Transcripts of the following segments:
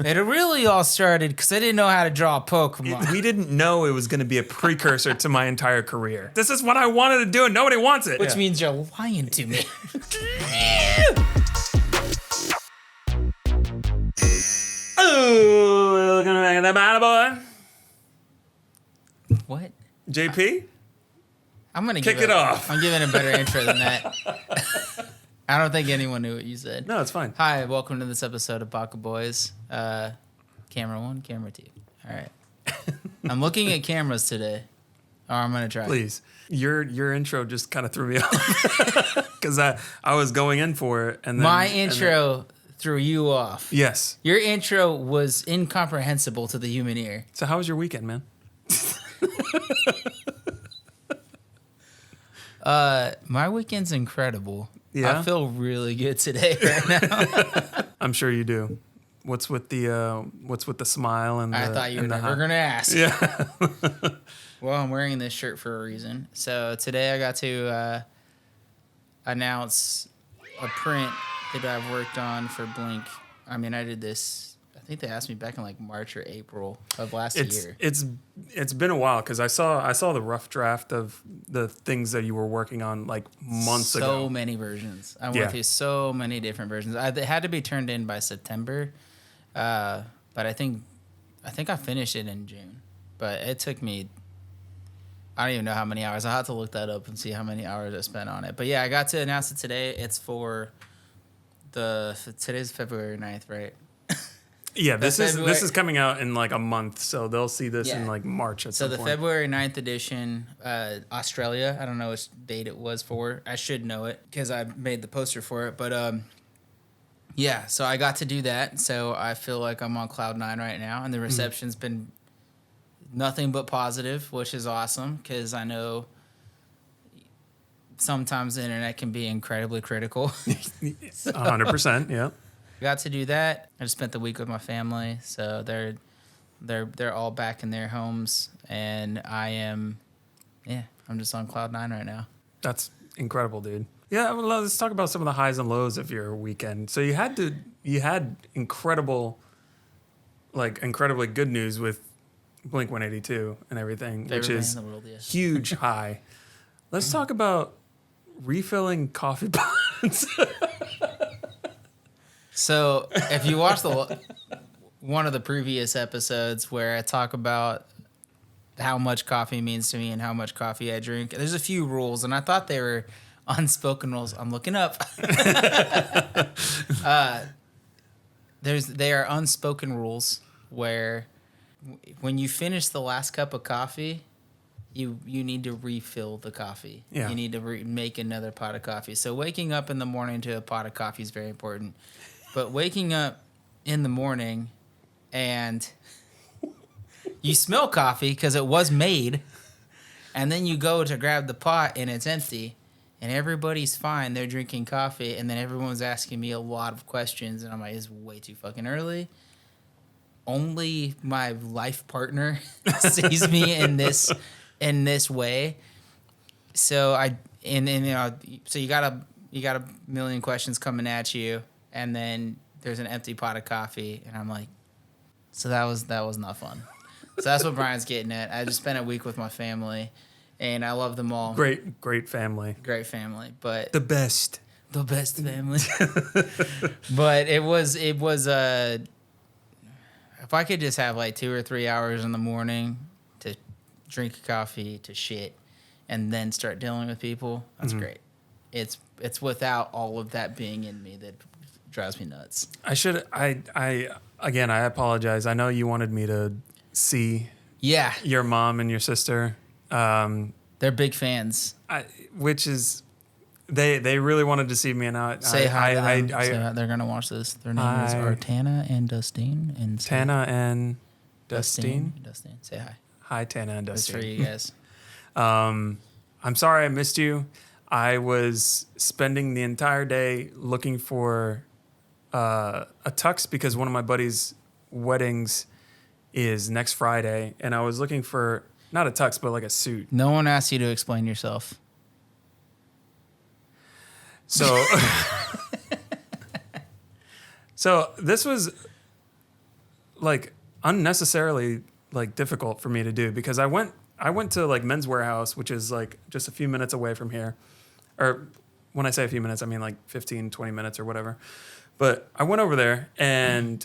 It really all started because I didn't know how to draw a Pokemon. We didn't know it was going to be a precursor to my entire career. This is what I wanted to do, and nobody wants it. Which means you're lying to me. Oh, welcome back to the Baka Boy. What? JP? I'm going to Kick it off. I'm giving a better intro than that. I don't think anyone knew what you said. No, it's fine. Hi, welcome to this episode of Baka Boys. Camera 1, camera 2. All right. I'm looking at cameras today. Or I'm going to try. Please. Your intro just kind of threw me off. Because I was going in for it. And then, My intro threw you off. Yes. Your intro was incomprehensible to the human ear. So how was your weekend, man? My weekend's incredible. Yeah? I feel really good today right now. I'm sure you do. What's with the smile and I the, thought you were never going to ask. Yeah. Well, I'm wearing this shirt for a reason. So today I got to announce a print that I've worked on for Blink. I mean, I did this, I think they asked me back in like March or April of last year. It's been a while because I saw the rough draft of the things that you were working on like months ago. So many versions. I went through so many different versions. It had to be turned in by September, but I think I finished it in June. But it took me, I don't even know how many hours. I'll have to look that up and see how many hours I spent on it. But yeah, I got to announce it today. It's for today's February 9th, right? Yeah, this is coming out in like a month, so they'll see this in like March at some point. So the February 9th edition, Australia, I don't know which date it was for. I should know it because I made the poster for it. But yeah, so I got to do that. So I feel like I'm on cloud 9 right now, and the reception's been nothing but positive, which is awesome because I know sometimes the internet can be incredibly critical. 100%, yeah. Got to do that. I just spent the week with my family, so they're all back in their homes, and I'm just on cloud 9 right now. That's incredible, dude. Yeah, well, let's talk about some of the highs and lows of your weekend. So you had incredibly good news with Blink 182 and everything, which is in the world, yes. Huge high. Let's talk about refilling coffee pots. So if you watch one of the previous episodes where I talk about how much coffee means to me and how much coffee I drink, there's a few rules, and I thought they were unspoken rules. I'm looking up. They are unspoken rules where when you finish the last cup of coffee, you need to refill the coffee. Yeah. You need to make another pot of coffee. So waking up in the morning to a pot of coffee is very important. But waking up in the morning and you smell coffee because it was made, and then you go to grab the pot and it's empty, and everybody's fine. They're drinking coffee, and then everyone's asking me a lot of questions, and I'm like, it's way too fucking early. Only my life partner sees me in this way. So so you got a million questions coming at you, and then there's an empty pot of coffee, and I'm like, so that was not fun. So that's what Brian's getting at. I just spent a week with my family, and I love them all. Great family. Great family, but the best family. But it was if I could just have like 2 or 3 hours in the morning to drink coffee, to shit, and then start dealing with people, that's great. It's without all of that being in me that drives me nuts. I apologize. I know you wanted me to see your mom and your sister. They're big fans. Which is they really wanted to see me, and say hi to them. Say hi. They're gonna watch this. Their names are Tana and Dustine. Tana and Dustine. Dustine. Say hi. Hi, Tana and Dustine. That's for you guys. I'm sorry I missed you. I was spending the entire day looking for a tux because one of my buddies' weddings is next Friday, and I was looking for not a tux but like a suit. No one asked you to explain yourself. So this was like unnecessarily like difficult for me to do because I went to like Men's Warehouse, which is like just a few minutes away from here. Or when I say a few minutes, I mean like 15, 20 minutes or whatever. But I went over there, and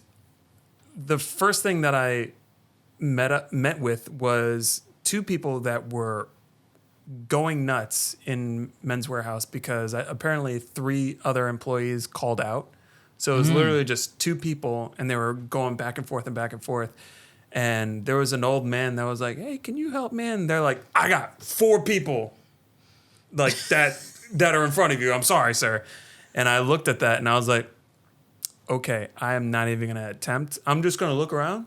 the first thing that I met with was two people that were going nuts in Men's Warehouse because apparently 3 other employees called out. So it was literally just 2 people, and they were going back and forth and back and forth. And there was an old man that was like, "Hey, can you help me?" And they're like, "I got 4 people like that are in front of you. I'm sorry, sir." And I looked at that and I was like, okay, I am not even going to attempt. I'm just going to look around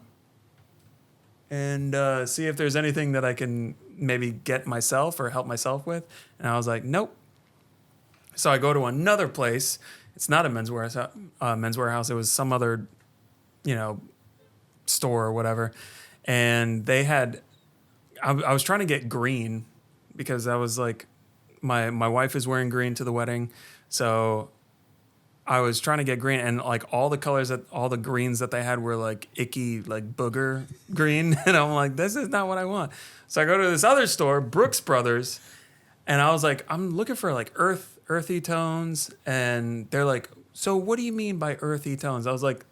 and see if there's anything that I can maybe get myself or help myself with. And I was like, nope. So I go to another place. It's not a Men's Warehouse. It was some other, store or whatever. And they had, I was trying to get green because I was like, my wife is wearing green to the wedding. So I was trying to get green, and like all the greens that they had were like icky, like booger green. And I'm like, this is not what I want. So I go to this other store, Brooks Brothers, and I was like, I'm looking for like earthy tones. And they're like, so what do you mean by earthy tones? I was like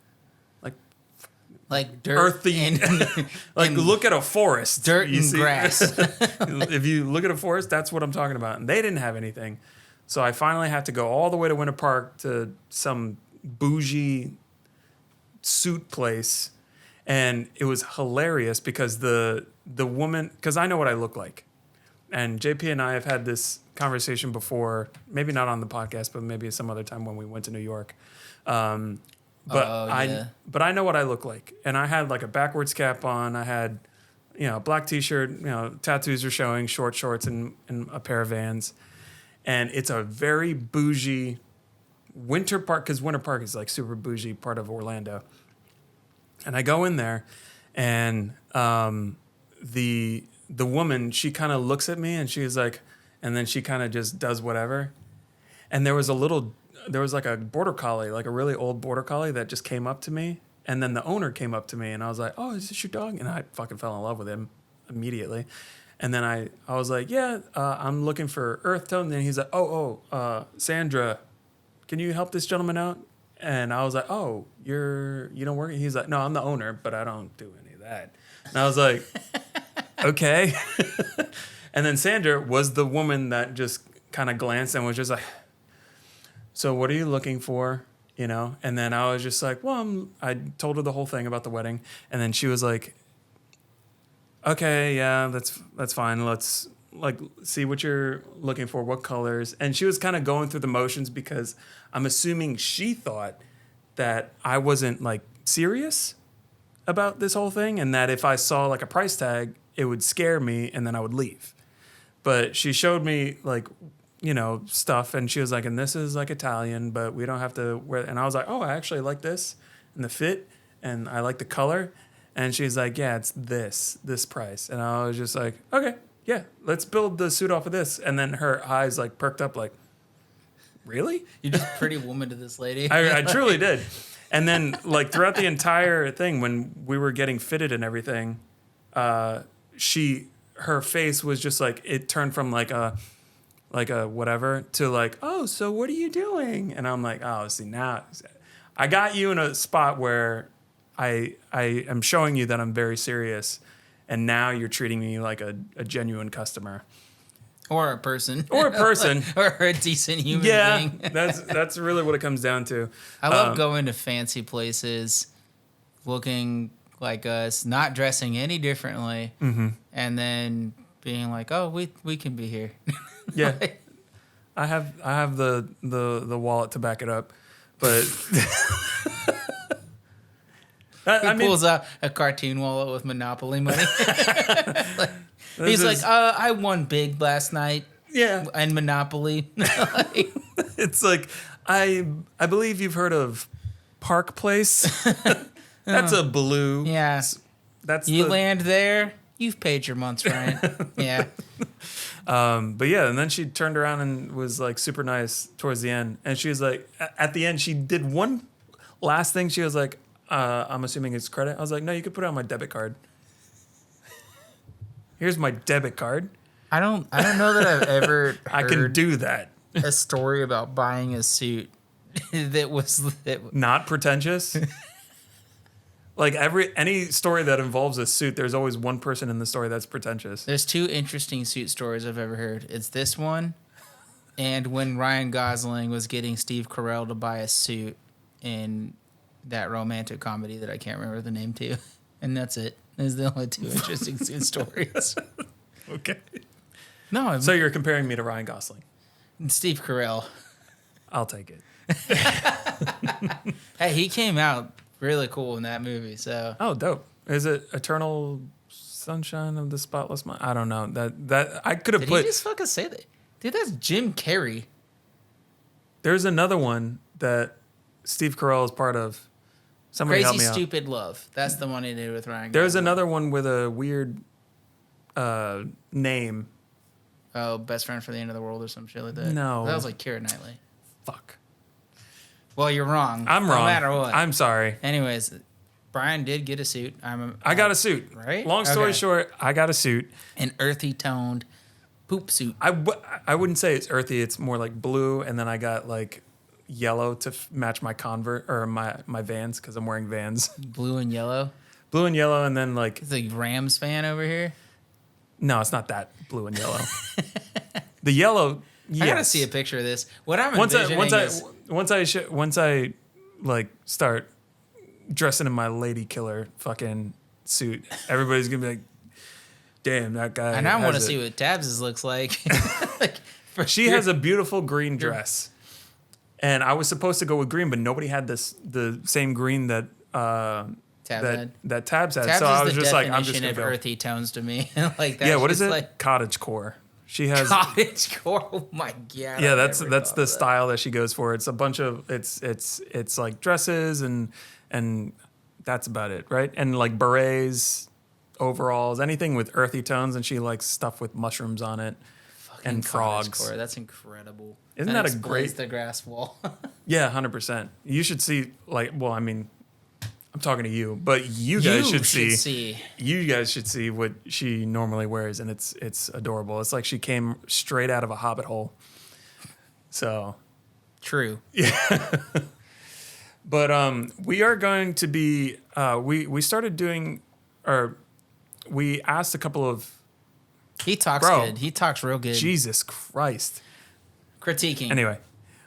dirt, earthy, and like look at a forest, dirt and grass. If you look at a forest, that's what I'm talking about. And they didn't have anything. So I finally had to go all the way to Winter Park to some bougie suit place. And it was hilarious because the woman, because I know what I look like. And JP and I have had this conversation before, maybe not on the podcast, but maybe some other time when we went to New York. But I know what I look like. And I had like a backwards cap on. I had, a black t-shirt, tattoos are showing, short shorts, and a pair of Vans. And it's a very bougie Winter Park, because Winter Park is like super bougie part of Orlando. And I go in there, and the woman, she kind of looks at me, and she's like, and then she kind of just does whatever. And there was like a border collie, like a really old border collie that just came up to me. And then the owner came up to me, and I was like, "Oh, is this your dog?" And I fucking fell in love with him immediately. And then I was like, yeah, I'm looking for earth tone. And then he's like, Sandra, can you help this gentleman out? And I was like, oh, you don't work? He's like, no, I'm the owner, but I don't do any of that. And I was like, okay. And then Sandra was the woman that just kind of glanced and was just like, so what are you looking for? And then I was just like, well, I told her the whole thing about the wedding. And then she was like, okay, yeah, that's fine. Let's like see what you're looking for, what colors. And she was kind of going through the motions because I'm assuming she thought that I wasn't like serious about this whole thing, and that if I saw like a price tag, it would scare me and then I would leave. But she showed me like, stuff, and she was like, and this is like Italian, but we don't have to wear. And I was like, oh, I actually like this and the fit, and I like the color. And she's like, yeah, it's this price. And I was just like, okay, yeah, let's build the suit off of this. And then her eyes like perked up like, really? You just Pretty Woman to this lady. I truly did. And then like throughout the entire thing, when we were getting fitted and everything, her face was just like, it turned from like a whatever to like, oh, so what are you doing? And I'm like, oh, see, now I got you in a spot where I am showing you that I'm very serious, and now you're treating me like a genuine customer. Or a person. Or a decent human being. that's really what it comes down to. I love going to fancy places, looking like us, not dressing any differently, and then being like, oh, we can be here. Yeah. I have the wallet to back it up. But he pulls out a cartoon wallet with Monopoly money. He's like, I won big last night. Yeah. And Monopoly. It's like, I believe you've heard of Park Place. That's a blue. Yeah. You land there, you've paid your month's rent. Yeah. But yeah, and then she turned around and was like super nice towards the end. And she was like, at the end, she did one last thing. She was like, I'm assuming it's credit. I was like, no, you could put it on my debit card. Here's my debit card. I don't know that I've ever heard I can do that. a story about buying a suit that was Not pretentious. Like any story that involves a suit, there's always one person in the story that's pretentious. There's 2 interesting suit stories I've ever heard. It's this one, and when Ryan Gosling was getting Steve Carell to buy a suit in that romantic comedy that I can't remember the name to, and that's it. Those are the only 2 interesting suit stories. Okay. No, So you're comparing me to Ryan Gosling. Steve Carell. I'll take it. Hey, he came out really cool in that movie. So Oh, dope. Is it Eternal Sunshine of the Spotless Mind? I don't know. That I could have did put. he just fucking say that? Dude, that's Jim Carrey. There's another one that Steve Carell is part of. Somebody help Crazy me out. Stupid Love. That's the one he did with Ryan. There's Gosling. another one with a weird name. Oh, Best Friend for the End of the World or some shit like that. No. That was like Keira Knightley. Fuck. Well, you're wrong. I'm wrong. No matter what. I'm sorry. Anyways, Brian did get a suit. I got a suit. Right? Long story Okay. short, I got a suit. An earthy toned poop suit. I wouldn't say it's earthy. It's more like blue, and then I got like yellow to match my my Vans because I'm wearing Vans. Blue and yellow. Blue and yellow, and then like It's a Rams fan over here. no, it's not that blue and yellow. The yellow. Yes. I gotta see a picture of this. What I'm once envisioning is I like start dressing in my lady killer fucking suit, everybody's gonna be like, "Damn, that guy." and I want to has it." see what Tabs' looks like. Like She has a beautiful green dress, and I was supposed to go with green, but nobody had the same green that Tabs had. that Tabs had. Tabs so I is was the just like, I'm just definition gonna of go. earthy tones to me. Like that's Yeah, what is just it? Like Cottage core. She has. cottage core. Oh my god. Yeah, I that's never the thought of that. style that she goes for. It's a bunch of it's like dresses and that's about it, right? And like berets, overalls, anything with earthy tones, and she likes stuff with mushrooms on it Fucking and cottage frogs. core, that's incredible. Isn't that a explains great- the grass wall? Yeah, 100%. You should see I mean, I'm talking to you, but you guys should see. You guys should see what she normally wears, and it's adorable. It's like she came straight out of a hobbit hole. So, True. but we are going to be we started doing, or we asked a couple of He talks Bro. good. He talks real good. Jesus Christ. Critiquing. Anyway,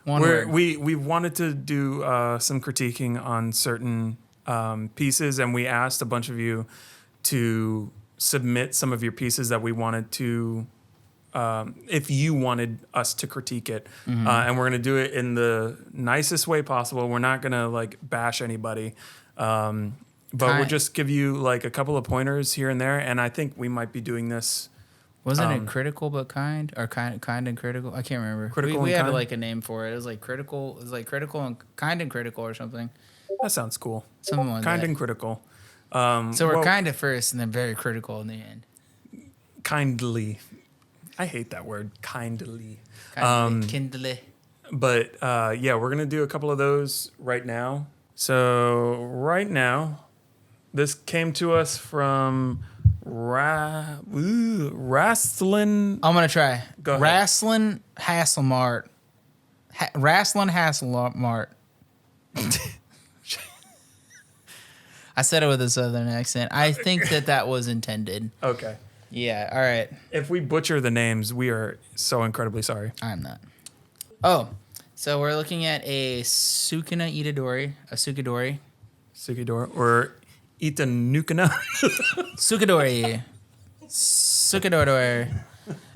One word. we wanted to do some critiquing on certain pieces, and we asked a bunch of you to submit some of your pieces that we wanted to, if you wanted us to critique it. And we're going to do it in the nicest way possible. We're not going to like bash anybody. But we'll just give you like a couple of pointers here and there. And I think we might be doing this. Wasn't it critical but kind, or kind and critical? I can't remember. Critical we and had kind? like a name for it. It was like critical. It was like critical and kind and critical or something. That sounds cool. Something like Kind that. and critical. So we're well- kind at first and then very critical in the end. Kindly. I hate that word. Kindly. Kindly. But yeah, we're going to do a couple of those right now. So right now, this came to us from Rastlin. I'm gonna try. Go ahead. Rastlinhaslamart. Rastlinhaslamart. I said it with a southern accent. I think that was intended. Okay. Yeah. All right. If we butcher the names, we are so incredibly sorry. I'm not. Oh, so we're looking at a Sukuna Itadori, a Sukadori. Sukidor or Itanukana. Sukadori. Sukadori.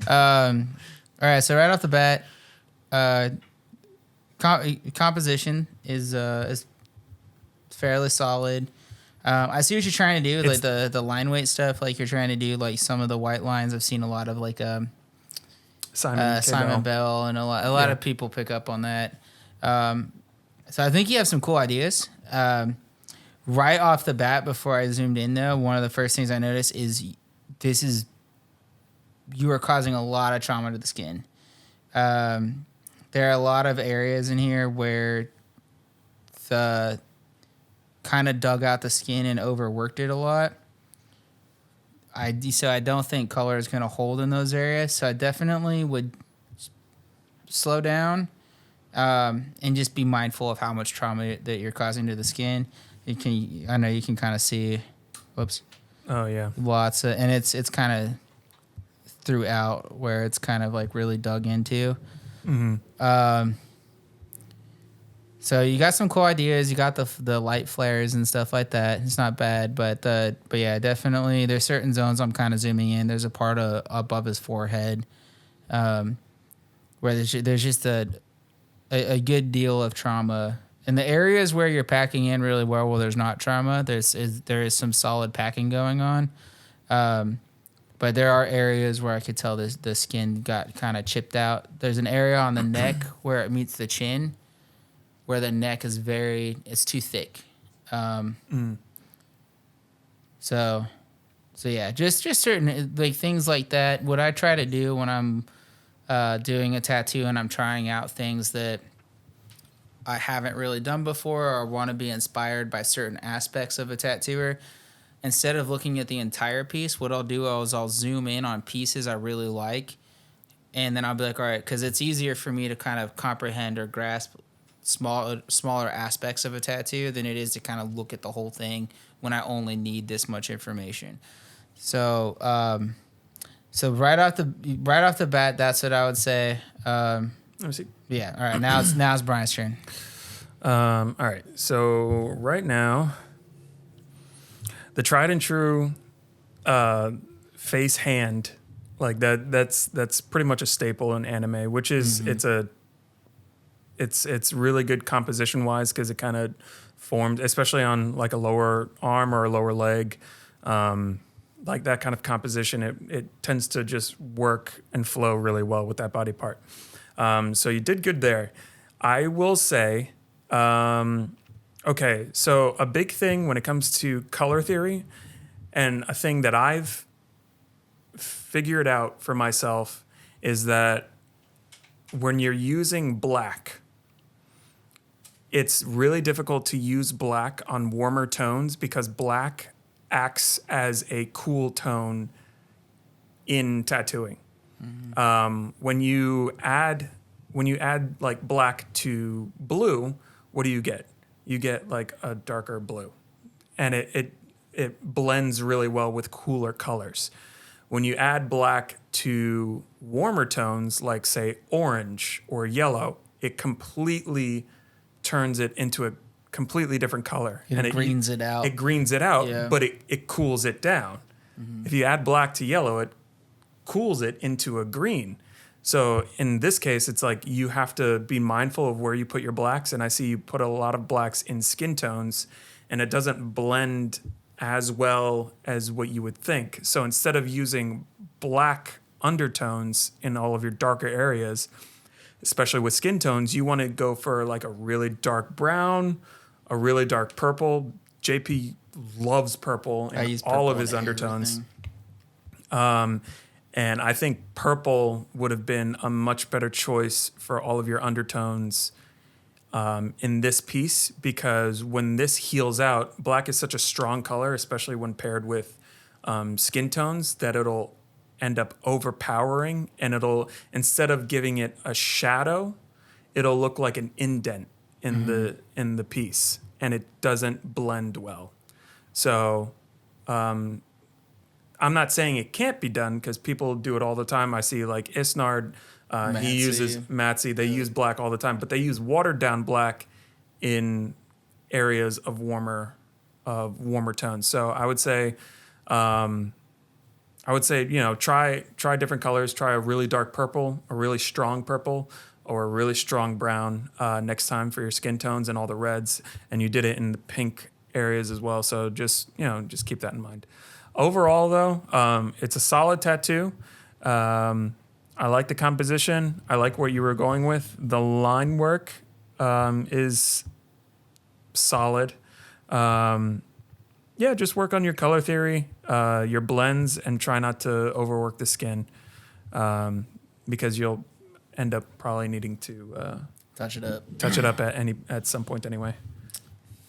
All right, so right off the bat, composition is fairly solid. I see what you're trying to do, like the line weight stuff. Like you're trying to do like some of the white lines. I've seen a lot of like Simon Bell, and a lot of people pick up on that. So I think you have some cool ideas. Right off the bat, before I zoomed in, though, one of the first things I noticed is you are causing a lot of trauma to the skin. There are a lot of areas in here where the kind of dug out the skin and overworked it a lot. So I don't think color is going to hold in those areas. So I definitely would slow down and just be mindful of how much trauma that you're causing to the skin. I know you can kind of see, whoops. Oh yeah. Lots of, and it's kind of throughout where it's kind of like really dug into. Mm-hmm. So you got some cool ideas. You got the light flares and stuff like that. It's not bad, but yeah, definitely there's certain zones I'm kind of zooming in. There's a part above his forehead, where there's just a good deal of trauma. In the areas where you're packing in really well, there's not trauma. There is some solid packing going on, but there are areas where I could tell the skin got kind of chipped out. There's an area on the neck where it meets the chin, where the neck is it's too thick. So yeah, just certain like things like that. What I try to do when I'm doing a tattoo and I'm trying out things that I haven't really done before or want to be inspired by certain aspects of a tattooer, instead of looking at the entire piece, what I'll do is I'll zoom in on pieces I really like, and then I'll be like, all right, because it's easier for me to kind of comprehend or grasp smaller aspects of a tattoo than it is to kind of look at the whole thing when I only need this much information. So right off the bat, that's what I would say. Let me see. Yeah. All right. Now it's Brian's turn. All right. So right now, the tried and true face hand, like that's pretty much a staple in anime, which is it's really good composition wise because it kind of formed, especially on like a lower arm or a lower leg. Like that kind of composition, it tends to just work and flow really well with that body part. So you did good there. I will say, okay, so a big thing when it comes to color theory, and a thing that I've figured out for myself is that when you're using black, it's really difficult to use black on warmer tones because black acts as a cool tone in tattooing. When you add like black to blue, what do you get? You get like a darker blue, and it blends really well with cooler colors. When you add black to warmer tones, like say orange or yellow, it completely turns it into a completely different color. It greens it out. It greens it out, Yeah. but it cools it down. If you add black to yellow, it cools it into a green. So in this case, it's like you have to be mindful of where you put your blacks. And I see you put a lot of blacks in skin tones, and it doesn't blend as well as what you would think. So instead of using black undertones in all of your darker areas, especially with skin tones, you want to go for like a really dark brown, a really dark purple. JP loves purple in all of his undertones. And I think purple would have been a much better choice for all of your undertones in this piece, because when this heals out, black is such a strong color, especially when paired with skin tones, that it'll end up overpowering, and it'll, instead of giving it a shadow, it'll look like an indent in the piece, and it doesn't blend well. So I'm not saying it can't be done, because people do it all the time. I see like Isnard, he uses Matsy. They use black all the time, but they use watered down black in areas of warmer tones. So I would say, try different colors. Try a really dark purple, a really strong purple, or a really strong brown next time for your skin tones and all the reds. And you did it in the pink areas as well. So just keep that in mind. Overall, though, it's a solid tattoo. I like the composition. I like what you were going with. The line work is solid. Just work on your color theory, your blends, and try not to overwork the skin, because you'll end up probably needing to touch it up at some point anyway.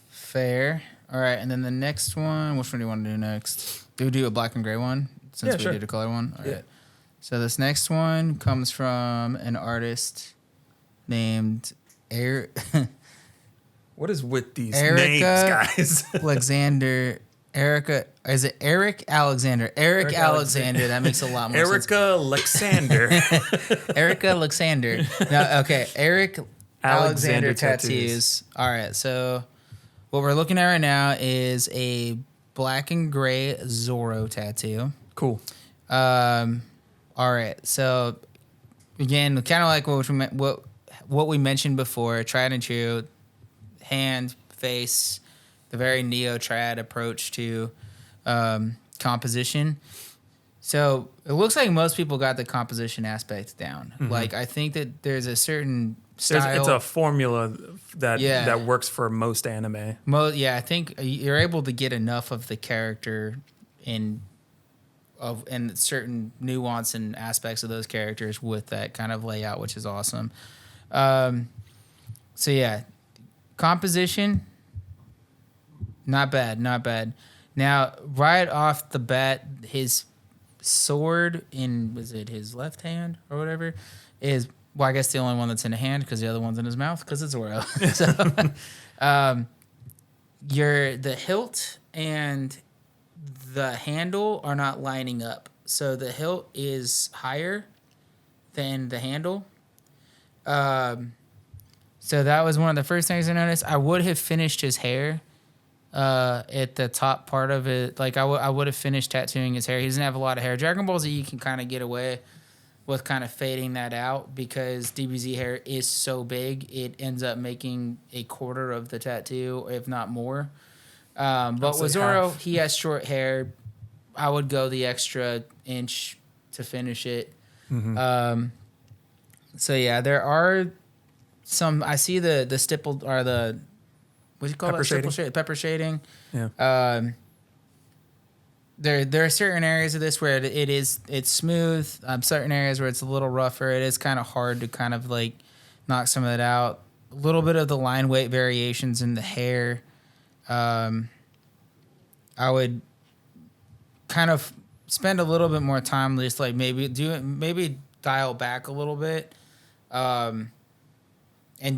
Fair. All right, and then the next one, which one do you want to do next? Do we do a black and gray one since we did a color one? All right. So this next one comes from an artist named Eric. What is with these names, guys? Is it Eric Alexander? Eric Alexander. That makes a lot more sense. Eric Alexander. No, okay. Eric Alexander Tattoos. All right. So what we're looking at right now is a black and gray Zorro tattoo. Cool. All right. So again, kind of like what we mentioned before, tried and true, hand, face, the very neo-trad approach to composition. So it looks like most people got the composition aspect down. Mm-hmm. Like I think that there's a certain style. It's a formula that works for most anime. I think you're able to get enough of the character and certain nuance and aspects of those characters with that kind of layout, which is awesome. Composition, not bad. Now, right off the bat, his sword was it his left hand or whatever, is, well, I guess the only one that's in a hand because the other one's in his mouth because it's Zorro. So, the hilt and the handle are not lining up. So the hilt is higher than the handle. So that was one of the first things I noticed. I would have finished his hair at the top part of it. Like I would have finished tattooing his hair. He doesn't have a lot of hair. Dragon Ball Z, you can kind of get away with kind of fading that out because DBZ hair is so big. It ends up making a quarter of the tattoo, if not more. But with Zorro, he has short hair. I would go the extra inch to finish it. Mm-hmm. There are some. I see the stippled or the what do you call that? Pepper shading. Yeah. There are certain areas of this where it's smooth. Certain areas where it's a little rougher. It is kind of hard to kind of like knock some of that out. A little bit of the line weight variations in the hair. I would kind of spend a little bit more time just like maybe dial back a little bit, and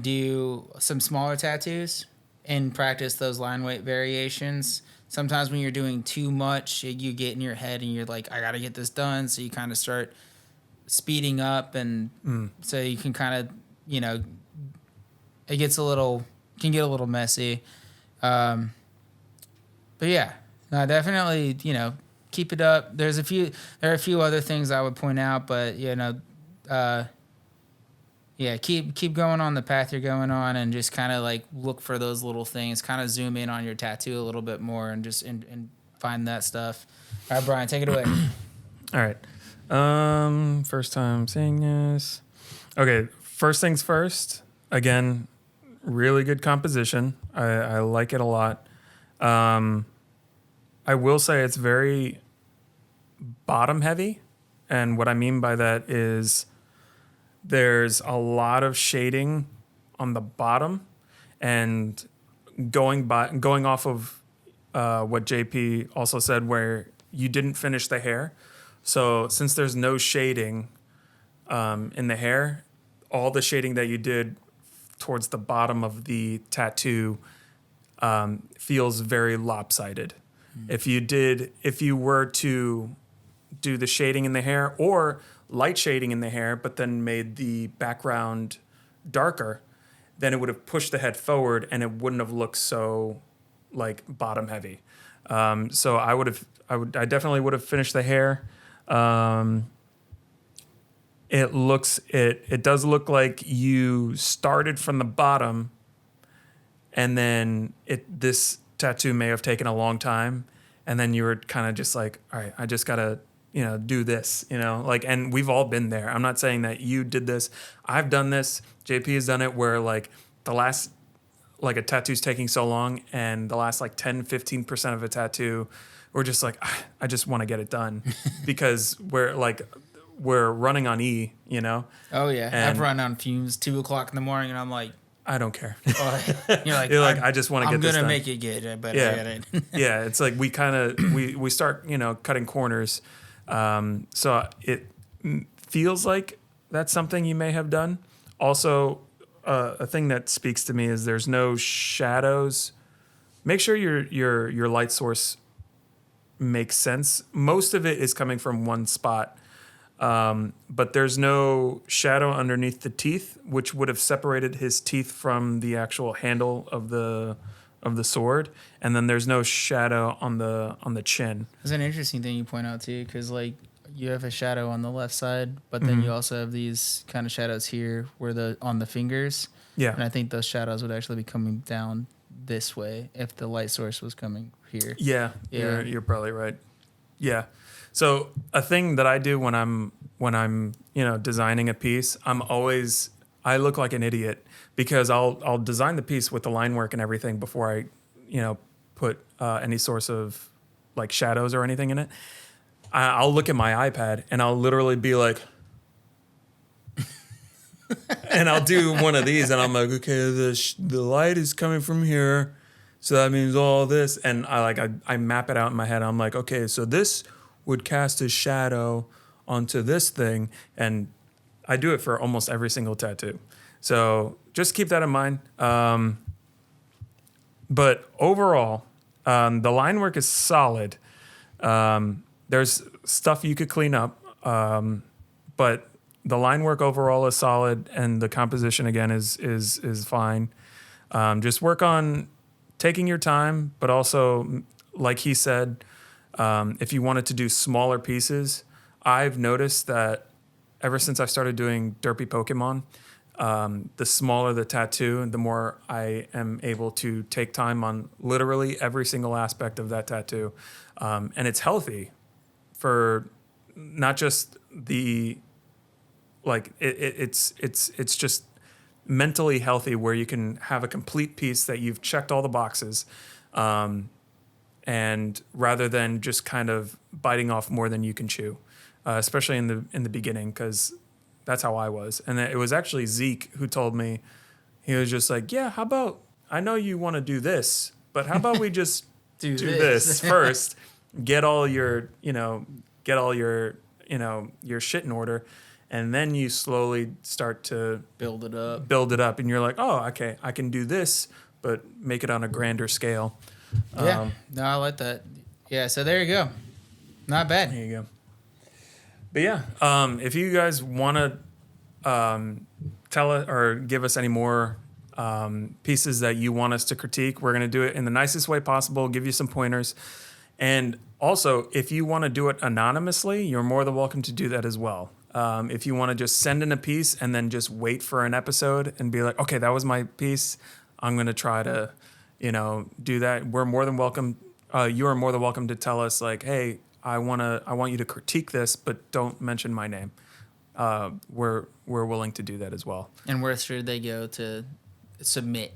do some smaller tattoos and practice those line weight variations. Sometimes when you're doing too much, you get in your head and you're like, I got to get this done. So you kind of start speeding up, and so you can kind of, it can get a little messy. But yeah, no, definitely, keep it up. There are a few other things I would point out, but keep going on the path you're going on, and just kind of like look for those little things. Kind of zoom in on your tattoo a little bit more, and just and find that stuff. All right, Brian, take it away. All right. First time saying this. Okay, first things first. Again, really good composition. I like it a lot. I will say it's very bottom heavy, and what I mean by that is there's a lot of shading on the bottom, and going off of what JP also said, where you didn't finish the hair. So since there's no shading in the hair, all the shading that you did towards the bottom of the tattoo feels very lopsided. If you were to do the shading in the hair or light shading in the hair, but then made the background darker, then it would have pushed the head forward and it wouldn't have looked so like bottom heavy. So I definitely would have finished the hair. It does look like you started from the bottom, and then this tattoo may have taken a long time, and then you were kind of just like, all right, I just gotta do this, and we've all been there. I'm not saying that you did this. I've done this. JP has done it where like the last, like a tattoo's taking so long, and the last like 10-15% of a tattoo, we're just like, I just want to get it done because we're running on E, Oh yeah. And I've run on fumes 2:00 in the morning, and I'm like, I don't care. You're like, I just want to get this done. I'm gonna make it good, but Yeah. I get it. Yeah, it's like we start cutting corners. So it feels like that's something you may have done. Also, a thing that speaks to me is there's no shadows. Make sure your light source makes sense. Most of it is coming from one spot, but there's no shadow underneath the teeth, which would have separated his teeth from the actual handle of the sword, and then there's no shadow on the chin. It's an interesting thing you point out too, because like you have a shadow on the left side, but then you also have these kind of shadows here where on the fingers. Yeah. And I think those shadows would actually be coming down this way if the light source was coming here. Yeah. You're probably right. Yeah. So a thing that I do when I'm designing a piece, I look like an idiot because I'll design the piece with the line work and everything before I put any source of like shadows or anything in it. I'll look at my iPad and I'll literally be like, and I'll do one of these and I'm like, okay, the light is coming from here, so that means all this, and I map it out in my head. I'm like, okay, so this would cast a shadow onto this thing, and I do it for almost every single tattoo. So just keep that in mind. But overall, the line work is solid. There's stuff you could clean up, but the line work overall is solid, and the composition again is fine. Just work on taking your time, but also, like he said, if you wanted to do smaller pieces, I've noticed that ever since I started doing Derpy Pokemon, the smaller the tattoo, the more I am able to take time on literally every single aspect of that tattoo, and it's healthy for not just the it's just mentally healthy where you can have a complete piece that you've checked all the boxes, and rather than just kind of biting off more than you can chew, especially in the beginning, because that's how I was. And it was actually Zeke who told me, he was just like, yeah, how about, I know you want to do this, but how about we just do this first, get all your shit in order, and then you slowly start to build it up. And you're like, oh, okay, I can do this, but make it on a grander scale. Yeah, no, I like that. Yeah, so there you go. Not bad. There you go. But yeah, if you guys want to tell us or give us any more pieces that you want us to critique, we're going to do it in the nicest way possible, give you some pointers. And also, if you want to do it anonymously, you're more than welcome to do that as well. If you want to just send in a piece and then just wait for an episode and be like, okay, that was my piece, I'm going to try to, do that. We're more than welcome. You are more than welcome to tell us like, hey, I want you to critique this, but don't mention my name. We're willing to do that as well. And where should they go to submit?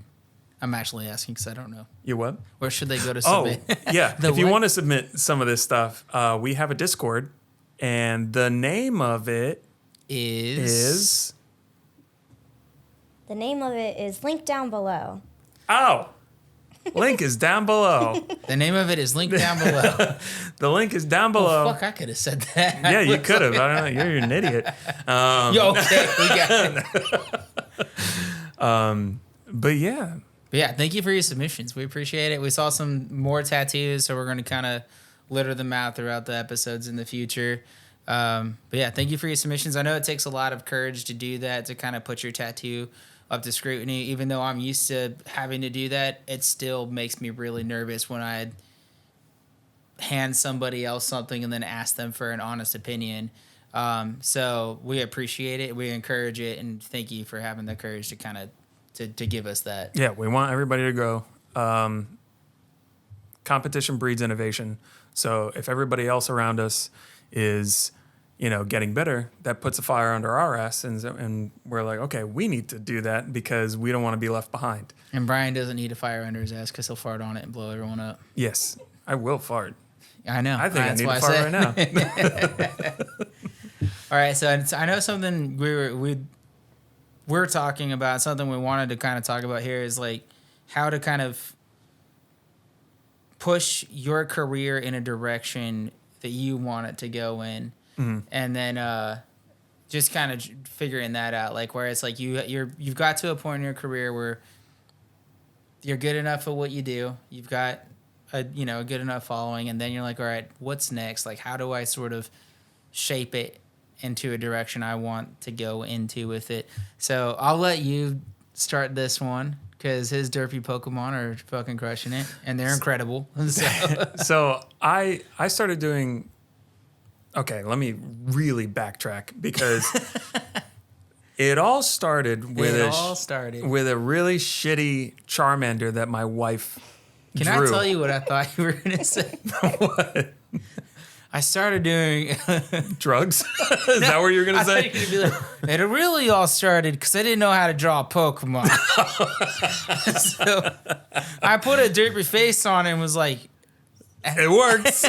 I'm actually asking because I don't know. You what? Where should they go to submit? Oh, yeah. If you want to submit some of this stuff, we have a Discord, and the name of it is... The name of it is linked down below. Oh! Link is down below. The name of it is linked down below. The link is down below. Oh, fuck, I could have said that. Yeah, you could have. I don't know. You're an idiot. Yo, okay. We got it. But yeah. But yeah, thank you for your submissions. We appreciate it. We saw some more tattoos, so we're going to kind of litter them out throughout the episodes in the future. But yeah, thank you for your submissions. I know it takes a lot of courage to do that, to kind of put your tattoo up to scrutiny. Even though I'm used to having to do that, it still makes me really nervous when I hand somebody else something and then ask them for an honest opinion. So we appreciate it. We encourage it. And thank you for having the courage to kind of to give us that. Yeah, we want everybody to grow. Competition breeds innovation. So if everybody else around us is, getting better, that puts a fire under our ass, and we're like, okay, we need to do that because we don't want to be left behind. And Brian doesn't need a fire under his ass because he'll fart on it and blow everyone up. Yes, I will fart. I know. I think I need to fart right now. All right, so I know something we we're talking about, something we wanted to kind of talk about here is like how to kind of push your career in a direction that you want it to go in. And then just kind of figuring that out, like where it's like you've got to a point in your career where you're good enough at what you do. You've got a good enough following, and then you're like, all right, what's next? Like, how do I sort of shape it into a direction I want to go into with it? So I'll let you start this one because his derpy Pokemon are fucking crushing it, and they're incredible. So I started doing. Okay, let me really backtrack because it all started with with a really shitty Charmander that my wife Can drew. I tell you what I thought you were gonna say? What? I started doing Drugs? Is that what you were gonna I say? thought you were gonna be like, it really all started because I didn't know how to draw a Pokemon. So I put a derpy face on it and was like, It works.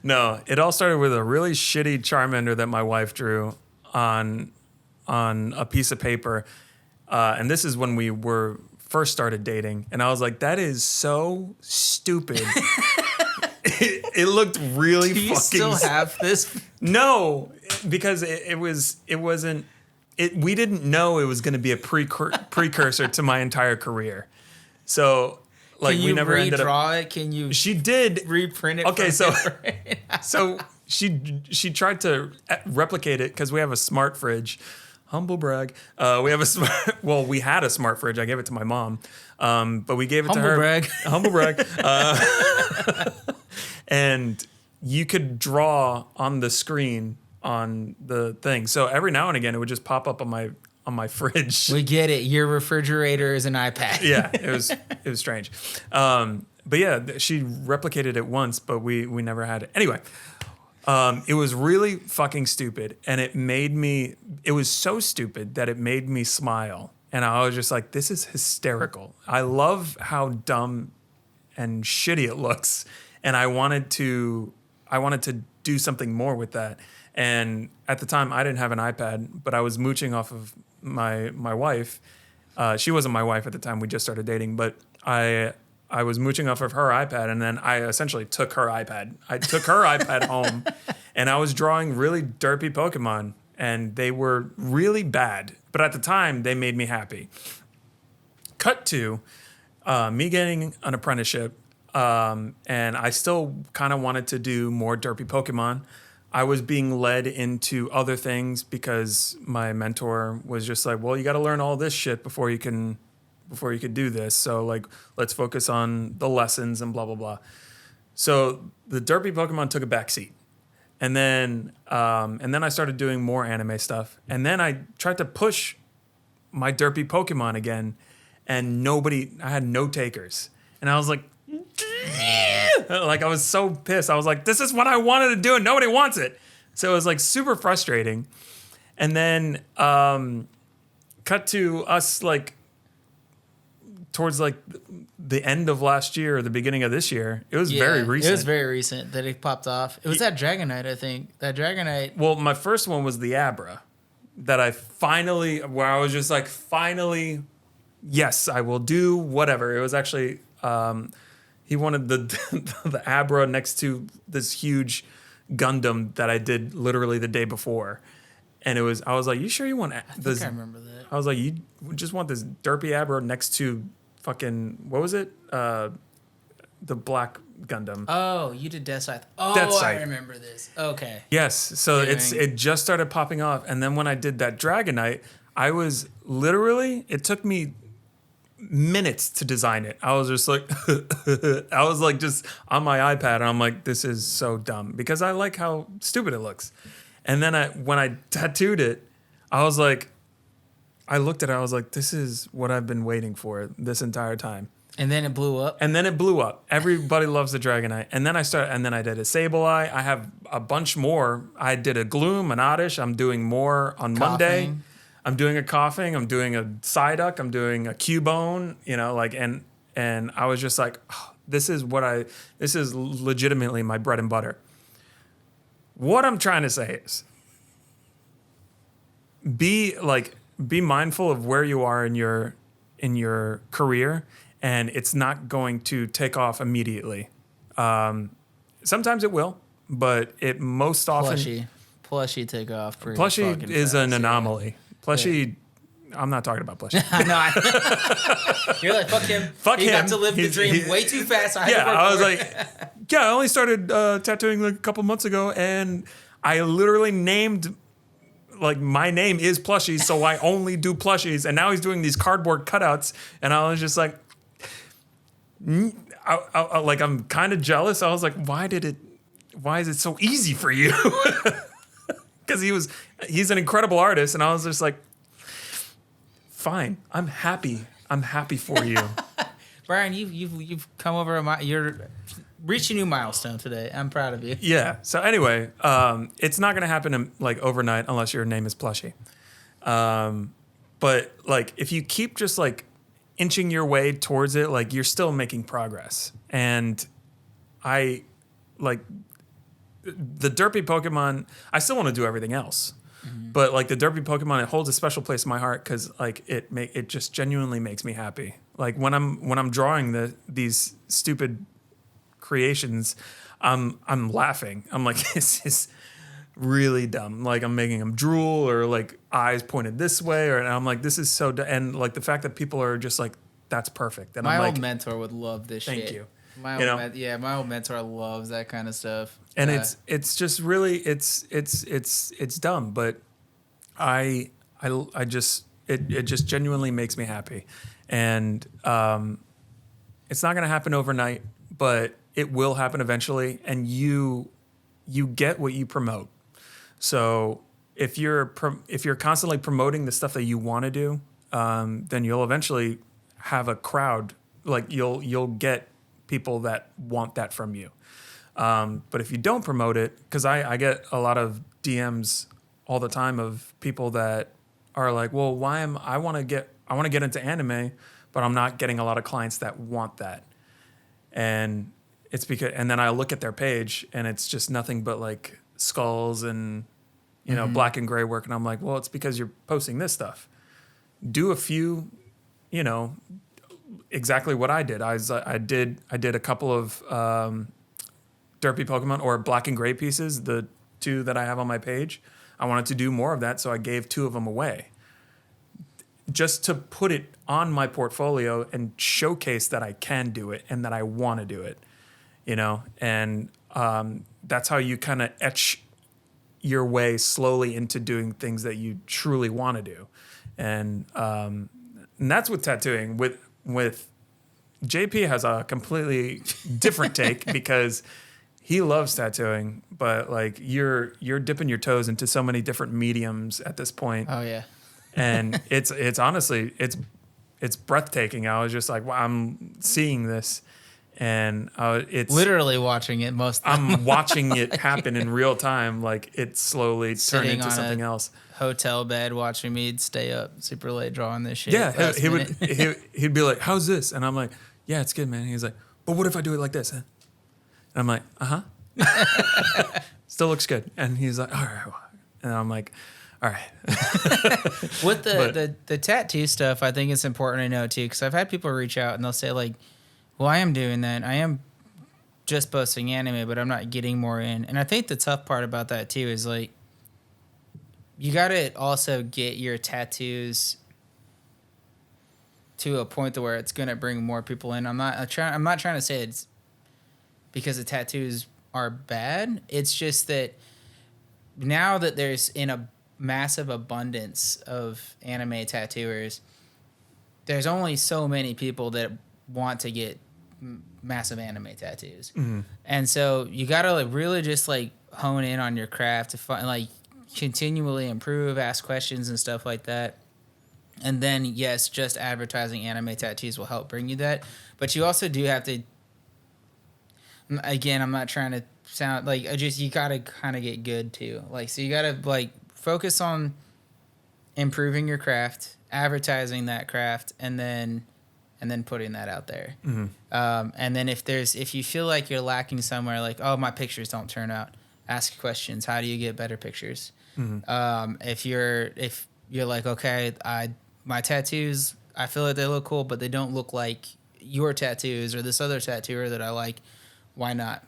No, it all started with a really shitty Charmander that my wife drew on a piece of paper. And this is when we were first started dating. And I was like, that is so stupid. It looked really do you fucking... still have this? No, because we didn't know it was going to be a precursor to my entire career. So... Like, Can you we never ended up. redraw it? Can you She did reprint it? Okay, from so it? so she tried to replicate it because we have a smart fridge. Humble brag. We have a smart. Well, we had a smart fridge. I gave it to my mom, but we gave it to her. Brag. Humble brag. And you could draw on the screen on the thing. So every now and again, it would just pop up on my fridge. We get it. Your refrigerator is an iPad. Yeah, it was strange. But yeah, she replicated it once, but we never had it. Anyway, it was really fucking stupid, and it was so stupid that it made me smile. And I was just like, this is hysterical. I love how dumb and shitty it looks. And I wanted to do something more with that. And at the time, I didn't have an iPad, but I was mooching off of my wife. She wasn't my wife at the time. We just started dating, but I was mooching off of her iPad, and then I essentially took her iPad. I took her iPad home, and I was drawing really derpy Pokemon, and they were really bad. But at the time, they made me happy. Cut to me getting an apprenticeship, and I still kind of wanted to do more derpy Pokemon. I was being led into other things because my mentor was just like, well, you got to learn all this shit before you could do this. So like, let's focus on the lessons and blah, blah, blah. So the derpy Pokemon took a backseat. And then I started doing more anime stuff. And then I tried to push my derpy Pokemon again, and I had no takers. And I was like, like I was so pissed. I was like, this is what I wanted to do and nobody wants it. So it was like super frustrating. And then cut to us like towards like the end of last year or the beginning of this year. It was very recent. It was very recent that it popped off. It was that Dragonite, I think. That Dragonite. Well, my first one was the Abra that where I was just like, finally, yes, I will do whatever. It was actually... he wanted the Abra next to this huge Gundam that I did literally the day before. And I was like, you sure you want this? I remember that. I was like, you just want this derpy Abra next to fucking, what was it? The black Gundam. Oh, you did Death Scythe. Oh, Death Scythe. I remember this. Okay. Yes. So it just started popping off. And then when I did that Dragonite, it took me minutes to design it. I was just like, I was like just on my iPad, and I'm like, this is so dumb because I like how stupid it looks. And then when I tattooed it, I was like, I looked at it, I was like, this is what I've been waiting for this entire time. And then it blew up. Everybody loves the Dragonite. And then I did a Sableye. I have a bunch more. I did a Gloom, an Oddish. I'm doing more on Monday. I'm doing a Coughing. I'm doing a Psyduck. I'm doing a Cubone. And I was just like, oh, this is legitimately my bread and butter. What I'm trying to say is, be mindful of where you are in your career, and it's not going to take off immediately. Sometimes it will, but it most often Plushie take off pretty Plushie fucking is fast, an anomaly. Plushie, I'm not talking about Plushie. I know. You're like, fuck him. He got to live the dream way too fast. I was like, I only started tattooing like a couple months ago, and I literally named, like, my name is Plushie, so I only do plushies. And now he's doing these cardboard cutouts, and I was just like, I'm kind of jealous. I was like, why is it so easy for you? Because he's an incredible artist, and I was just like, fine, I'm happy for you. Brian, you've come over you're reached a new milestone today. I'm proud of you. Yeah. So anyway, it's not gonna happen like overnight unless your name is Plushie. But like, if you keep just like inching your way towards it, like, you're still making progress. And I like the derpy Pokemon. I still want to do everything else. But like the derpy Pokemon, it holds a special place in my heart because like it just genuinely makes me happy. Like when I'm drawing these stupid creations, I'm laughing. I'm like, this is really dumb. Like I'm making them drool, or like eyes pointed this way, and I'm like, this is so and like the fact that people are just like, that's perfect. And my I'm old like, mentor would love this shit. Thank you. My old mentor loves that kind of stuff. And it's just really it's dumb, but I just it just genuinely makes me happy. And it's not gonna happen overnight, but it will happen eventually, and you get what you promote. So if you're constantly promoting the stuff that you want to do, then you'll eventually have a crowd. Like you'll get people that want that from you. But if you don't promote it, because I get a lot of DMs all the time of people that are like, well, I want to get into anime, but I'm not getting a lot of clients that want that. And it's because, and then I look at their page and it's just nothing but like skulls and, black and gray work. And I'm like, well, it's because you're posting this stuff. Do a few, exactly what I did. I did a couple of derpy Pokemon or black and gray pieces, the 2 that I have on my page. I wanted to do more of that, so I gave 2 of them away just to put it on my portfolio and showcase that I can do it and that I want to do it, and that's how you kind of etch your way slowly into doing things that you truly want to do. And that's with tattooing. With JP has a completely different take because he loves tattooing, but like you're dipping your toes into so many different mediums at this point. Oh yeah. And it's honestly it's breathtaking. I was just like, wow, I'm seeing this, and it's literally watching it I'm watching it happen in real time. Like it slowly turn into something else. Hotel bed watching me stay up super late drawing this shit. Yeah, he'd be like, "How's this?" And I'm like, "Yeah, it's good, man." He's like, "But what if I do it like this?" Huh? And I'm like, "Still looks good." And he's like, "All right." And I'm like, "All right." With the tattoo stuff, I think it's important to know too, because I've had people reach out and they'll say like, "Well, I am doing that. I am just posting anime, but I'm not getting more in." And I think the tough part about that too is like, you got to also get your tattoos to a point to where it's going to bring more people in. I'm not trying to say it's because the tattoos are bad. It's just that now that there's in a massive abundance of anime tattooers, there's only so many people that want to get massive anime tattoos. Mm-hmm. And so you got to like really just like hone in on your craft to find like continually improve, ask questions and stuff like that. And then, yes, just advertising anime tattoos will help bring you that. But you also do have to, again, I'm not trying to sound like, you got to kind of get good too. Like, so you got to like focus on improving your craft, advertising that craft, and then putting that out there. Mm-hmm. And then if you feel like you're lacking somewhere, like, oh, my pictures don't turn out, ask questions. How do you get better pictures? Mm-hmm. If you're like, okay, my tattoos, I feel like they look cool, but they don't look like your tattoos or this other tattooer that I like. Why not?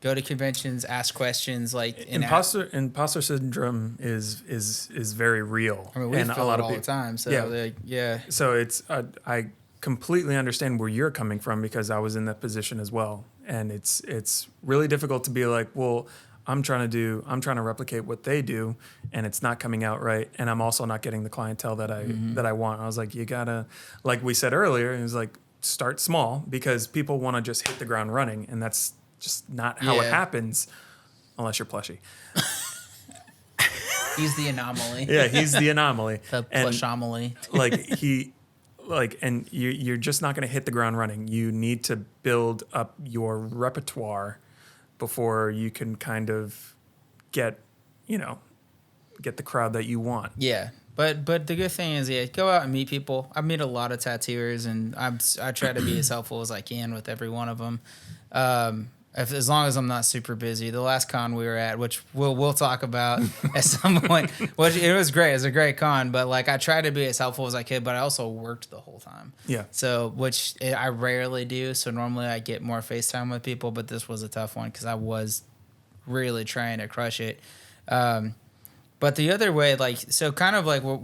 Go to conventions, ask questions. Like imposter syndrome is very real. I mean, we and feel a lot it of all people, the time. So yeah. So it's I completely understand where you're coming from because I was in that position as well, and it's really difficult to be like, well, I'm trying to replicate what they do, and it's not coming out right, and I'm also not getting the clientele that I want. I was like, you gotta, like we said earlier, it was like start small because people want to just hit the ground running, and that's just not how it happens unless you're Plushy. He's the anomaly. Yeah, he's the anomaly. The Plushomaly. And you're just not going to hit the ground running. You need to build up your repertoire before you can kind of get the crowd that you want. Yeah. But the good thing is, go out and meet people. I meet a lot of tattooers, and I try to be as helpful as I can with every one of them. As long as I'm not super busy. The last con we were at, which we'll talk about at some point, which it was great. It was a great con, but like I tried to be as helpful as I could, but I also worked the whole time. Yeah. So which I rarely do. So normally I get more FaceTime with people, but this was a tough one because I was really trying to crush it. But the other way, like so, kind of what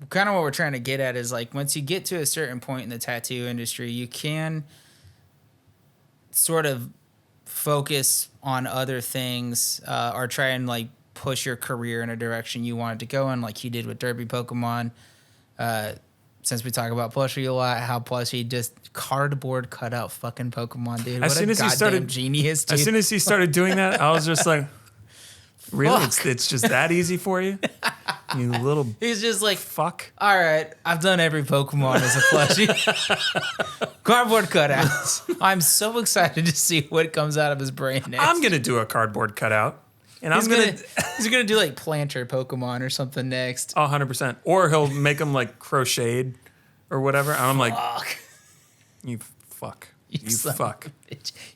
we're trying to get at is like once you get to a certain point in the tattoo industry, you can sort of focus on other things or try and like push your career in a direction you wanted to go in, like you did with Derby Pokemon. Since we talk about Plushie a lot, how Plushie just cardboard cutout fucking Pokemon, dude. As soon as he started genius, dude. As soon as he started doing that, I was just like, really? It's just that easy for you? You little He's just like, fuck. All right, I've done every Pokemon as a plushie. Cardboard cutouts. I'm so excited to see what comes out of his brain next. I'm going to do a cardboard cutout. And he's gonna do like planter Pokemon or something next. 100%. Or he'll make them like crocheted or whatever. And I'm like, you fuck. You fuck.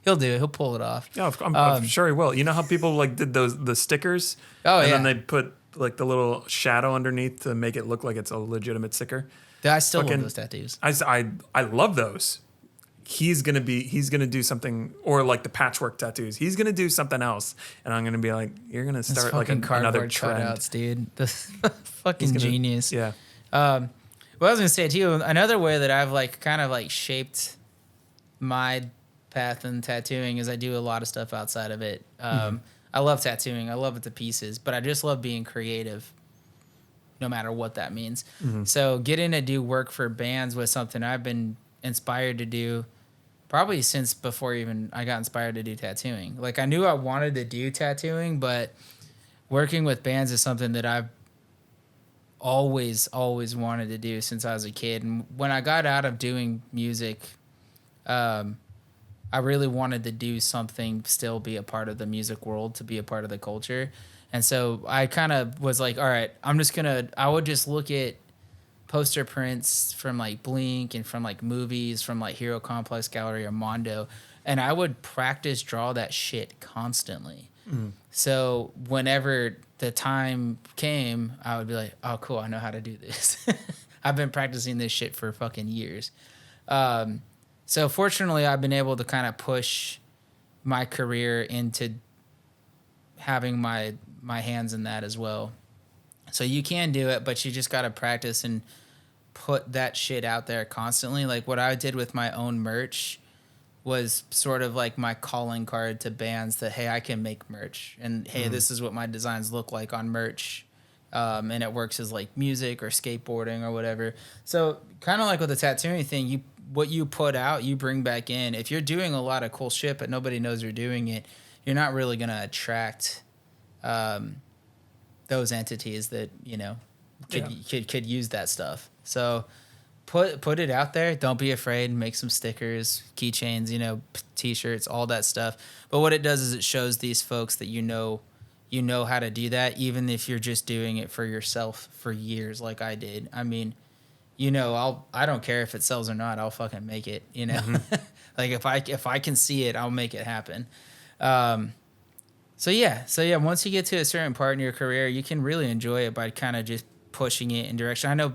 He'll do it. He'll pull it off. Yeah, I'm sure he will. You know how people like did the stickers? Oh, and then they put like the little shadow underneath to make it look like it's a legitimate sticker. I still love those tattoos. I love those. He's gonna do something, or like the patchwork tattoos. He's gonna do something else, and I'm gonna be like, you're gonna start like another trend, cutouts, dude. This fucking genius. Yeah. Well, I was gonna say too, another way that I've like kind of like shaped my path in tattooing is I do a lot of stuff outside of it. I love tattooing. I love it to pieces, but I just love being creative, no matter what that means. So getting to do work for bands was something I've been inspired to do probably since before even I got inspired to do tattooing. Like I knew I wanted to do tattooing, but working with bands is something that I've always wanted to do since I was a kid. And when I got out of doing music, I really wanted to do something, still be a part of the music world, to be a part of the culture. And so I kind of was like, all right, I would just look at poster prints from like Blink and from like movies from like Hero Complex Gallery or Mondo, and I would practice draw that shit constantly. So whenever the time came, I would be like, oh cool, I know how to do this. I've been practicing this shit for fucking years. So fortunately I've been able to kind of push my career into having my hands in that as well. So you can do it, but you just got to practice and put that shit out there constantly. Like what I did with my own merch was sort of like my calling card to bands that, hey, I can make merch. And, hey, this is what my designs look like on merch. And it works as like music or skateboarding or whatever. So kind of like with the tattooing thing, what you put out, you bring back in. If you're doing a lot of cool shit, but nobody knows you're doing it, you're not really going to attract those entities that, could use that stuff. So put it out there. Don't be afraid. Make some stickers, keychains, T-shirts, all that stuff. But what it does is it shows these folks that you know how to do that, even if you're just doing it for yourself for years, like I did. I mean, I don't care if it sells or not. I'll fucking make it. Like if I can see it, I'll make it happen. So yeah. Once you get to a certain part in your career, you can really enjoy it by kind of just pushing it in direction. I know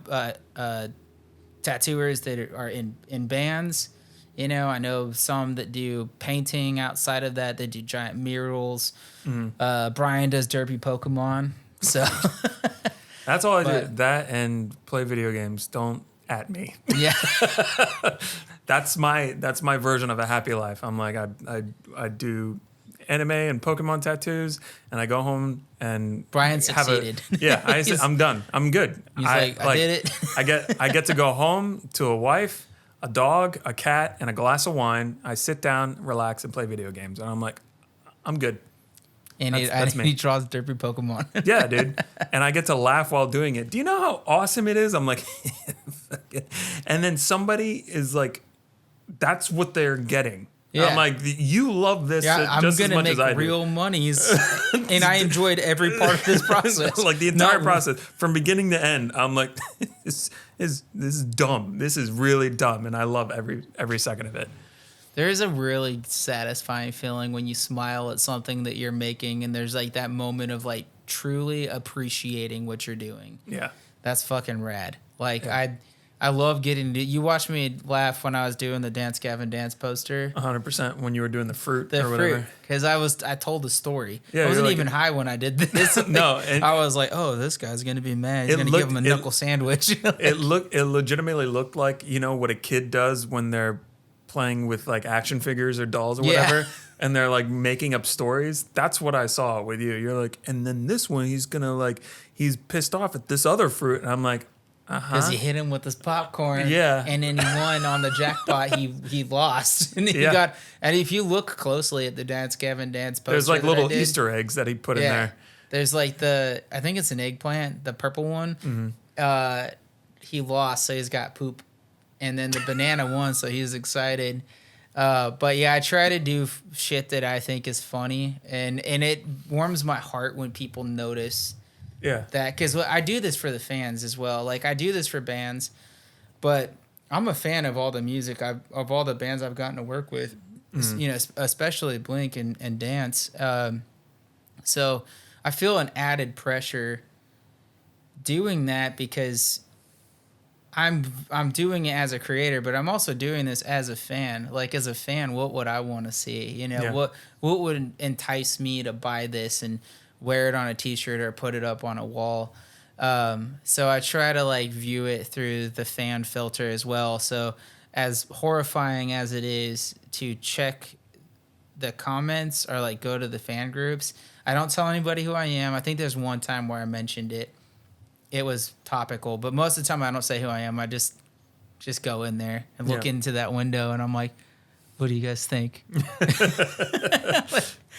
tattooers that are in bands. You know, I know some that do painting outside of that. They do giant murals. Brian does derpy Pokemon. So that's all I do. That and play video games. Don't at me. Yeah. That's my version of a happy life. I'm like I do anime and Pokemon tattoos, and I go home and Brian succeeded. I'm done. I'm good. He's I did it. I get to go home to a wife, a dog, a cat, and a glass of wine. I sit down, relax, and play video games, and I'm like, I'm good. And that's me. He draws derpy Pokemon. Yeah, dude. And I get to laugh while doing it. Do you know how awesome it is? I'm like, and then somebody is like, that's what they're getting. Yeah. I'm like, you love this just as much as I do. I'm going to make real monies. And I enjoyed every part of this process. Like the entire process from beginning to end. I'm like, this is dumb. This is really dumb. And I love every second of it. There is a really satisfying feeling when you smile at something that you're making and there's like that moment of like truly appreciating what you're doing. Yeah. That's fucking rad. Like I love getting to, you watched me laugh when I was doing the Dance Gavin Dance poster. 100% when you were doing the fruit or whatever. Because I told the story. Yeah, I wasn't even high when I did this. No. I was like, oh, this guy's going to be mad. He's going to give him a knuckle sandwich. It legitimately looked like, you know, what a kid does when they're playing with like action figures or dolls or whatever, and they're like making up stories. That's what I saw with you. You're like, and then this one, he's pissed off at this other fruit. And I'm like, because he hit him with his popcorn. Yeah. And then he won on the jackpot. He lost. And he got, and if you look closely at the Dance Gavin Dance poster, there's like little Easter eggs that he put in there. There's like I think it's an eggplant, the purple one. Mm-hmm. He lost, so he's got poop. And then the banana won, so he's excited. But yeah, I try to do shit that I think is funny, and it warms my heart when people notice that. Because I do this for the fans as well. Like I do this for bands, but I'm a fan of all the music of all the bands I've gotten to work with. You know, especially Blink and Dance. So I feel an added pressure doing that because I'm doing it as a creator, but I'm also doing this as a fan. Like as a fan, what would I want to see? You know, what would entice me to buy this and wear it on a t-shirt or put it up on a wall? So I try to like view it through the fan filter as well. So as horrifying as it is to check the comments or like go to the fan groups, I don't tell anybody who I am. I think there's one time where I mentioned it. It was topical, but most of the time I don't say who I am. I just go in there and look into that window, and I'm like, "What do you guys think?"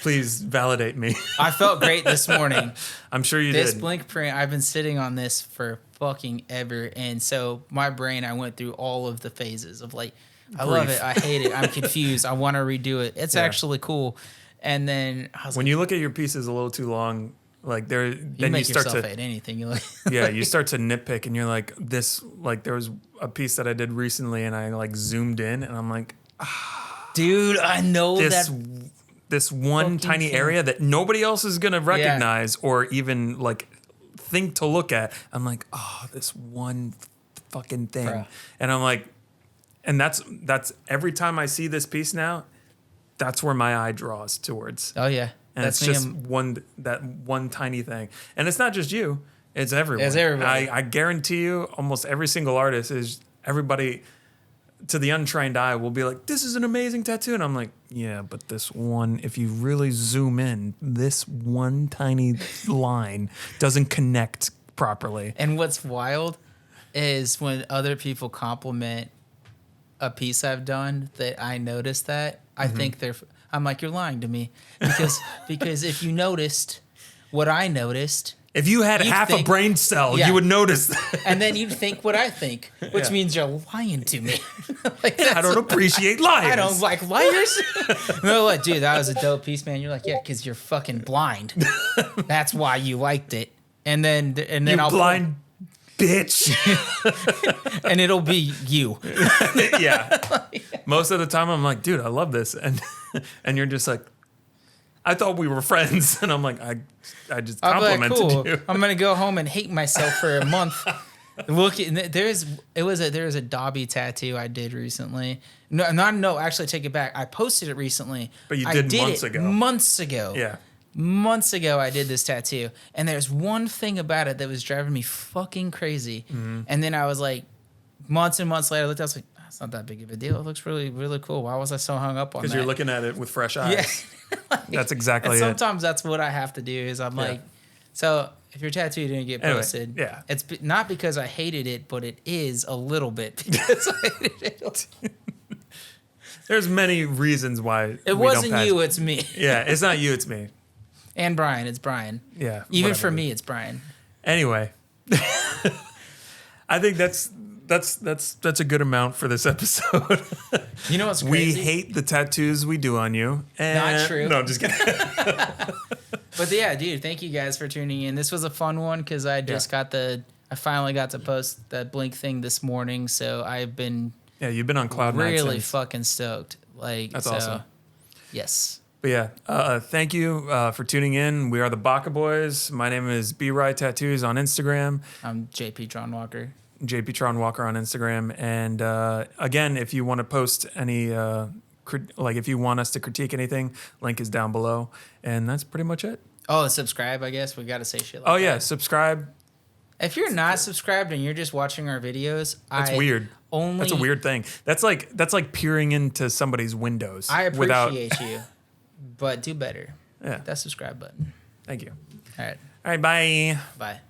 Please validate me. I felt great this morning. I'm sure you did. This did. Blink print, I've been sitting on this for fucking ever, and so my brain, I went through all of the phases of like, I love it, I hate it, I'm confused, I want to redo it. It's actually cool, and then I was when you look at your pieces a little too long. Like then you start to at anything you like. Yeah, you start to nitpick, and you're like, this. Like there was a piece that I did recently, and I like zoomed in, and I'm like, dude, I know this one tiny area that nobody else is gonna recognize or even like think to look at. I'm like, this one fucking thing, bruh. And I'm like, and that's every time I see this piece now, that's where my eye draws towards. Oh yeah. And that's it's just one tiny thing. And it's not just you. It's everyone. It's everybody. I guarantee you almost every single artist is everybody to the untrained eye will be like, this is an amazing tattoo. And I'm like, yeah, but this one, if you really zoom in, this one tiny line doesn't connect properly. And what's wild is when other people compliment a piece I've done that I noticed that, I think I'm like, you're lying to me because if you noticed what I noticed, if you had half a brain cell, you would notice that. And then you'd think what I think, which means you're lying to me. Like, I don't appreciate liars. I don't like liars. No, like, dude, that was a dope piece, man. You're like, yeah, because you're fucking blind. That's why you liked it. And then I'll blind bitch. And it'll be you. Yeah. Most of the time I'm like, dude, I love this. And you're just like, I thought we were friends. And I'm like, I just I'll be like, complimented cool. you. I'm gonna go home and hate myself for a month. Look, there's a Dobby tattoo I did recently. No, actually, take it back. I posted it recently. But you did months ago. Months ago. Yeah. Months ago, I did this tattoo, and there's one thing about it that was driving me fucking crazy. Mm-hmm. And then I was like, months and months later, I looked, I was like, that's not that big of a deal. It looks really, really cool. Why was I so hung up on that? Because you're looking at it with fresh eyes. Yeah. That's exactly and it. sometimes that's what I have to do is I'm like, so if your tattoo didn't get Anyway, posted, yeah. it's not because I hated it, but it is a little bit because I hated it. There's many reasons why It wasn't you, it's me. Yeah, it's not you, it's me. And Brian, it's Brian. Yeah. Even whatever. for me, it's Brian. Anyway, I think that's a good amount for this episode. You know what's We crazy? hate the tattoos we do on you. And Not true. No, I'm just kidding. But yeah, dude, thank you guys for tuning in. This was a fun one because I finally got to post that Blink thing this morning. So I've been You've been on cloud nine really since. fucking stoked. That's awesome. Yes. But yeah, thank you for tuning in. We are the Baka Boys. My name is BeeRye Tattoos on Instagram. I'm JP Tron Walker. JP Tron Walker on Instagram. And again, if you want to post any, if you want us to critique anything, link is down below. And that's pretty much it. Oh, subscribe, I guess. We got to say shit like that. Yeah, subscribe. If you're not subscribed and you're just watching our videos, That's weird. That's a weird thing. That's like peering into somebody's windows. I appreciate you, but do better. Yeah. Hit that subscribe button. Thank you. All right. All right, bye. Bye.